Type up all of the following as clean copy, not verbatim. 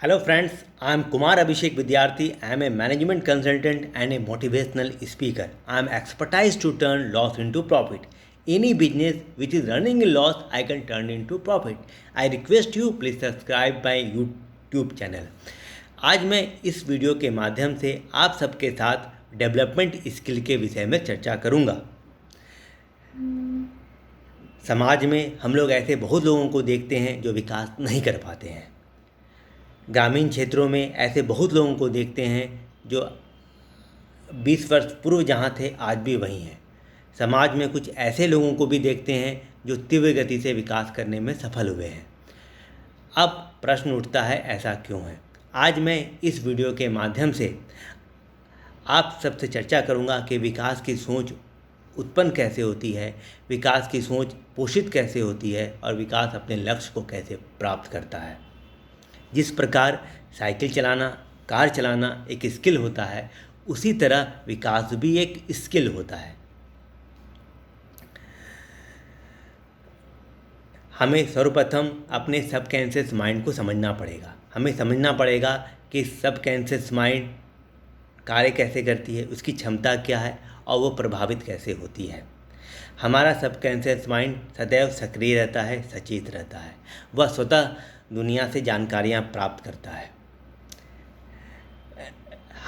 Hello friends, I am Kumar Abhishek Vidyarthi. I am a management consultant and a motivational speaker. I am expertise to turn loss into profit. Any business which is running in loss, I can turn into profit. I request you please subscribe my YouTube channel. आज मैं इस video के माध्यम से आप सबके साथ development skill के विषय में चर्चा करूंगा। समाज में हम लोग ऐसे बहुत लोगों को देखते हैं जो विकास नहीं कर पाते हैं। ग्रामीण क्षेत्रों में ऐसे बहुत लोगों को देखते हैं जो 20 वर्ष पूर्व जहाँ थे आज भी वहीं हैं। समाज में कुछ ऐसे लोगों को भी देखते हैं जो तीव्र गति से विकास करने में सफल हुए हैं। अब प्रश्न उठता है, ऐसा क्यों है? आज मैं इस वीडियो के माध्यम से आप सबसे चर्चा करूंगा कि विकास की सोच उत्पन्न कैसे होती है, विकास की सोच पोषित कैसे होती है और विकास अपने लक्ष्य को कैसे प्राप्त करता है। जिस प्रकार साइकिल चलाना, कार चलाना एक स्किल होता है, उसी तरह विकास भी एक स्किल होता है। हमें सर्वप्रथम अपने सबकॉन्शियस माइंड को समझना पड़ेगा। हमें समझना पड़ेगा कि सबकॉन्शियस माइंड कार्य कैसे करती है, उसकी क्षमता क्या है और वो प्रभावित कैसे होती है। हमारा सबकॉन्शियस माइंड सदैव सक्रिय रहता है, सचेत रहता है। वह स्वतः दुनिया से जानकारियाँ प्राप्त करता है।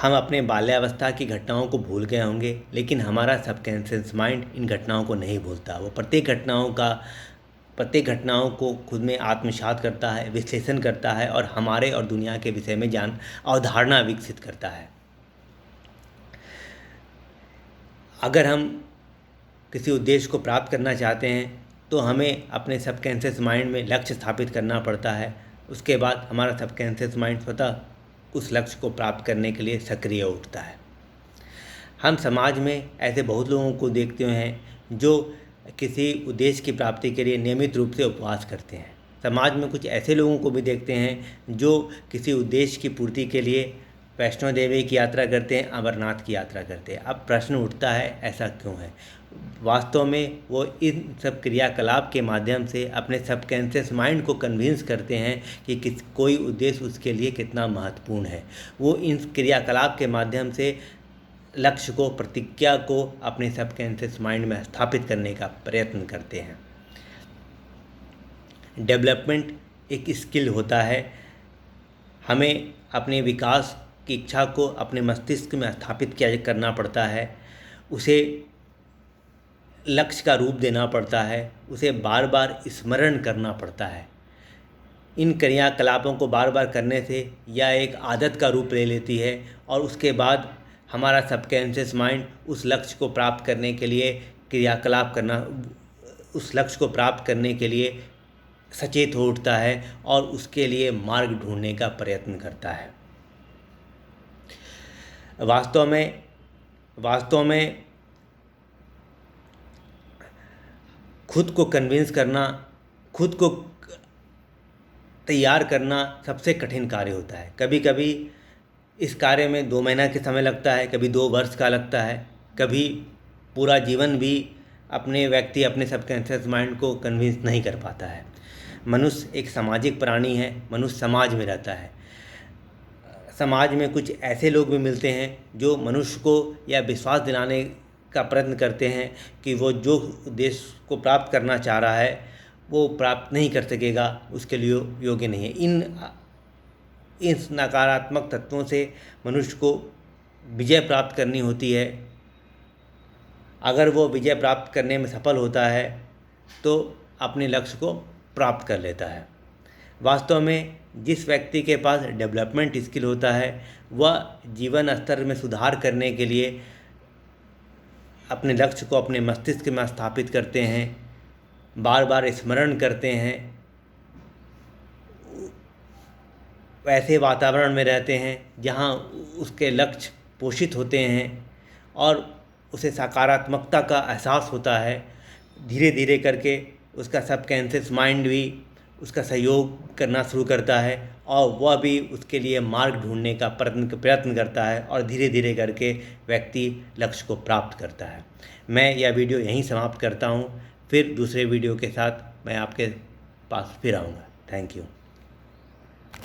हम अपने बाल्यावस्था की घटनाओं को भूल गए होंगे, लेकिन हमारा सबकॉन्शियस माइंड इन घटनाओं को नहीं भूलता। वो प्रत्येक घटनाओं को खुद में आत्मसात करता है, विश्लेषण करता है और हमारे और दुनिया के विषय में अवधारणा विकसित करता है। अगर हम किसी उद्देश्य को प्राप्त करना चाहते हैं तो हमें अपने सबकॉन्शियस माइंड में लक्ष्य स्थापित करना पड़ता है। उसके बाद हमारा सबकॉन्शियस माइंड स्वतः उस लक्ष्य को प्राप्त करने के लिए सक्रिय उठता है। हम समाज में ऐसे बहुत लोगों को देखते हैं जो किसी उद्देश्य की प्राप्ति के लिए नियमित रूप से उपवास करते हैं। समाज में कुछ ऐसे लोगों को भी देखते हैं जो किसी उद्देश्य की पूर्ति के लिए वैष्णो देवी की यात्रा करते हैं, अमरनाथ की यात्रा करते हैं। अब प्रश्न उठता है, ऐसा क्यों है? वास्तव में वो इन सब क्रियाकलाप के माध्यम से अपने सबकॉन्शियस माइंड को कन्विंस करते हैं कि कोई उद्देश्य उसके लिए कितना महत्वपूर्ण है। वो इन क्रियाकलाप के माध्यम से लक्ष्य को, प्रतिज्ञा को अपने सबकॉन्शियस माइंड में स्थापित करने का प्रयत्न करते हैं। डेवलपमेंट एक स्किल होता है। हमें अपने विकास की इच्छा को अपने मस्तिष्क में स्थापित करना पड़ता है, उसे लक्ष्य का रूप देना पड़ता है, उसे बार बार स्मरण करना पड़ता है। इन क्रियाकलापों को बार बार करने से यह एक आदत का रूप ले लेती है और उसके बाद हमारा सबकॉन्शियस माइंड उस लक्ष्य को प्राप्त करने के लिए उस लक्ष्य को प्राप्त करने के लिए सचेत हो उठता है और उसके लिए मार्ग ढूंढने का प्रयत्न करता है। वास्तव में खुद को कन्विंस करना, खुद को तैयार करना सबसे कठिन कार्य होता है। कभी कभी इस कार्य में 2 महीना के समय लगता है, कभी 2 वर्ष का लगता है, कभी पूरा जीवन भी व्यक्ति अपने सबकॉन्शियस माइंड को कन्विंस नहीं कर पाता है। मनुष्य एक सामाजिक प्राणी है, मनुष्य समाज में रहता है। समाज में कुछ ऐसे लोग भी मिलते हैं जो मनुष्य को यह विश्वास दिलाने का प्रयत्न करते हैं कि वो जो उद्देश्य को प्राप्त करना चाह रहा है वो प्राप्त नहीं कर सकेगा, उसके लिए योग्य नहीं है। इन नकारात्मक तत्वों से मनुष्य को विजय प्राप्त करनी होती है। अगर वो विजय प्राप्त करने में सफल होता है तो अपने लक्ष्य को प्राप्त कर लेता है। वास्तव में जिस व्यक्ति के पास डेवलपमेंट स्किल होता है वह जीवन स्तर में सुधार करने के लिए अपने लक्ष्य को अपने मस्तिष्क में स्थापित करते हैं, बार बार स्मरण करते हैं, वैसे वातावरण में रहते हैं जहां उसके लक्ष्य पोषित होते हैं और उसे सकारात्मकता का एहसास होता है। धीरे धीरे करके उसका सबकॉन्शियस माइंड भी उसका सहयोग करना शुरू करता है और वह भी उसके लिए मार्ग ढूंढने का प्रयत्न करता है और धीरे धीरे करके व्यक्ति लक्ष्य को प्राप्त करता है। मैं यह वीडियो यहीं समाप्त करता हूँ। फिर दूसरे वीडियो के साथ मैं आपके पास फिर आऊँगा। Thank you.